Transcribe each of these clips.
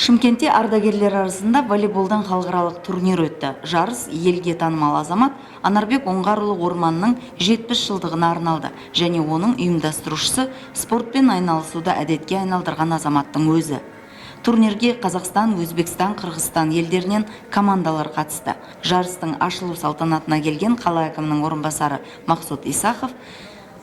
Шымкентте ардагерлер арасында волейболдан халықаралық турнир өтті. Жарыс елге танымал азамат Анарбек Оңғарұлы Орманның 70 жылдығына арналды. Және оның ұйымдастырушысы спортпен айналысуды әдетке айналдырған азаматтың өзі. Турнирге Қазақстан, Өзбекстан, Қырғызстан елдерінен командалар қатысты. Жарыстың ашылу салтанатына келген қала әкімінің орынбасары Мақсут Исахов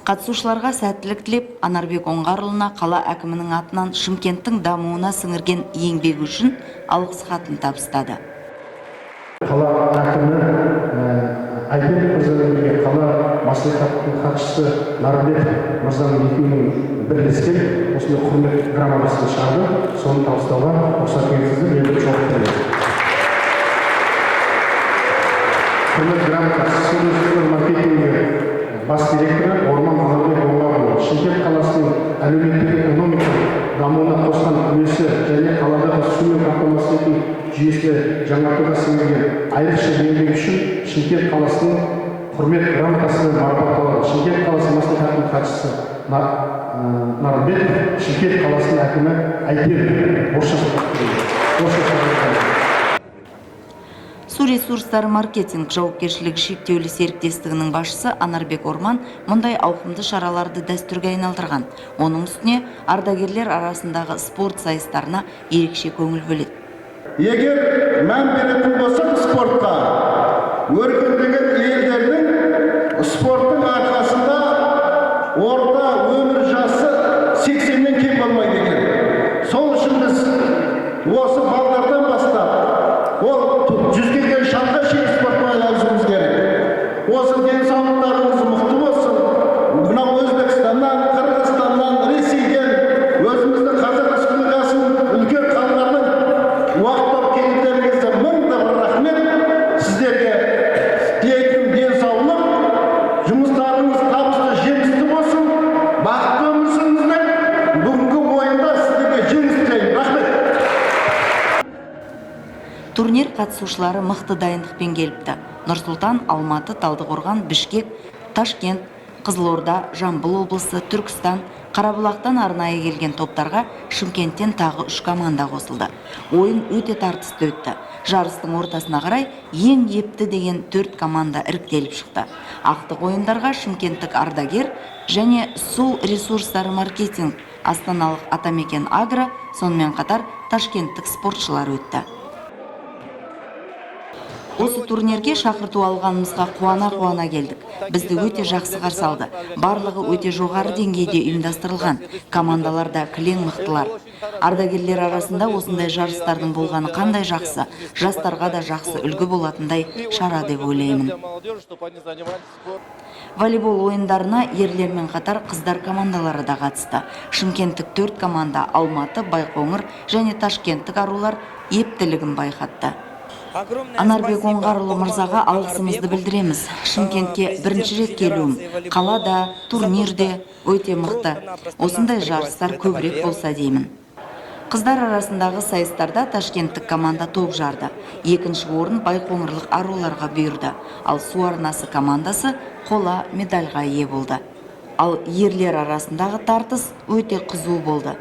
қатысушыларға сәттілік тілеп, Анарбек Оңғарұлына қала әкімінің атынан Шымкенттің дамуына сіңірген еңбегі үшін алғыс хатын табыстады. Қала әкімі Айбек мырзамен бірге қала мәслихатының хатшысы Нарымбек мырзаның екеуінің бірлескен осындай құрмет грамотасын шығарды. Соны табыстауға рұқсат етсеңіздер, мен çok тілеймін. Құрмет грамотасы сөйлеушілер маркетингі бас директоры Орман Анарбек Оңғарұлы Шымкент қаласының әлеуметтік экономикалық дамуына қосқан үлесі және қаладағы сумен қамтамасыз ету жүйесін жаңартуға сіңірген айрықша еңбегі үшін Шымкент қаласының құрмет грамотасымен марапатталды. Шымкент қаласы мәслихатының хатшысы Нарымбек, Шымкент қаласының әкімі Айбек. Су ресурстары маркетинг жауапкершілігі шектеулі серіктестігінің басшысы Анарбек Орман мұндай ауқымды шараларды дәстүрге айналдырған. Оның үстіне ардагерлер арасындағы спорт сайыстарына ерекше көңіл бөледі. Егер мән беретін болсақ спортқа, өркендеген елдердің спорттың арқасында орта өмір жасы 80-нен кем болмайды екен. Сол үшін біз осы балдардан бастап, ол 100-ге келген шаққа шейін спортқа айналысуымыз керек. Осы денсаулықтарымыз мықты болсын. Мынау Өзбекстаннан, Қырғызстаннан, Ресейден, өзіміздің Қазақ Республикасының үлкен қалаларынан уақыт келгендеріңізге мың рахмет. Сіздерге тілейтін денсаулық, жұмыстарыңыз табысты, жемісті болсын. Бақытты өмір сүріңіздер. Бүгінгі ойында сіздерге жеңіс тілеймін. Рахмет. Турнир қатысушылары мықты дайындықпен келіпті. Нұрсұлтан, Алматы, Талдықорған, Бішкек, Ташкент, Қызылорда, Жамбыл облысы, Түркістан, Қарабұлақтан арнайы келген топтарға Шымкенттен тағы 3 команда қосылды. Ойын өте тартысты өтті. Жарыстың ортасына қарай ең епті деген 4 команда іріктеліп шықты. Ақтық ойындарға Шымкенттік ардагер және су ресурстары маркетинг, астаналық Атамекен Агро, сонымен қатар Ташкенттік спортшылар өтті. Осы турнирге шақырту алғанымызға қуана келдік. Бізді өте жақсы қарсы алды. Барлығы өте жоғары деңгейде ұйымдастырылған. Командаларда кілең мықтылар. Ардагерлер арасында осындай жарыстардың болғаны қандай жақсы, жастарға да жақсы үлгі болатындай шара деп ойлаймын. Волейбол ойындарына ерлермен қатар қыздар командалары да қатысты. Шымкенттік 4 команда Алматы, Байқоңыр және Ташкенттік арулар ептілігін байқатты. Анарбек Оңғарұлы мырзаға алғысымызды білдіреміз. Шымкентке бірінші рет келуім. Қалада, турнирде өте мықты. Осындай жарыстар көбірек болса деймін. Қыздар арасындағы сайыстарда Ташкенттік команда топ жарды. Екінші орын Байқоңырлық аруларға бұйырды. Ал су арнасы командасы қола медальға ие болды. Ал ерлер арасындағы тартыс өте қызу болды.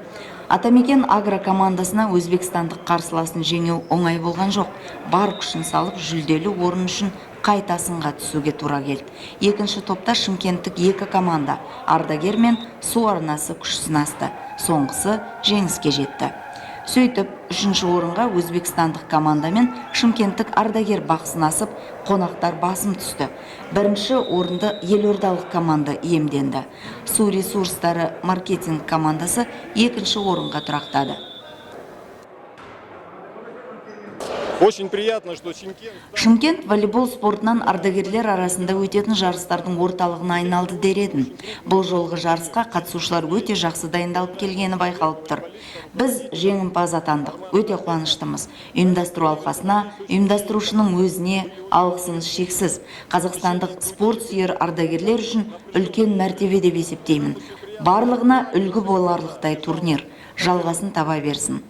Атамекен Агро командасына өзбекстандық қарсыласын жеңу оңай болған жоқ. Бар күшін салып жүлделі орын үшін қайта сынға түсуге тура келді. Екінші топта Шымкенттік 2 команда ардагер мен су арнасы күш сынасты. Соңғысы жеңіске жетті. Сөйтіп, 3-ші орынға өзбекстандық команда мен Шымкенттік ардагер бақ сынасып, қонақтар басым түсті. 1-ші орынды елордалық команда иемденді. Су ресурстары маркетинг командасы 2-ші орынға тұрақтады. Очень приятно, что Шымкент волейбол спортынан ардагерлер арасында өтетін жарыстардың орталығына айналды дер едім. Бұл жолғы жарысқа қатысушылар өте жақсы дайындалып келгені байқалып тұр. Біз жеңімпаз атандық, өте қуаныштымыз. Ұйымдастыру алқасына, ұйымдастырушының өзіне алғысымыз шексіз. Қазақстандық спорт сүйер ардагерлер үшін үлкен мәртебе деп есептеймін. Барлығына үлгі боларлықтай турнир жалғасын таба берсін.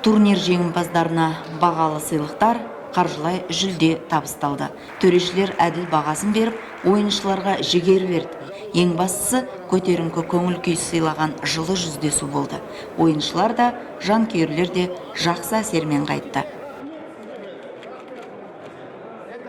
Турнир жеңімпаздарына бағалы сыйлықтар, қаржылай жүлде табысталды. Төрешілер әділ бағасын беріп, ойыншыларға жігер берді. Ең бастысы көтеріңкі көңіл күй сыйлаған жылы жүздесу болды. Ойыншылар да, жанкүйерлер де жақсы әсермен қайтты.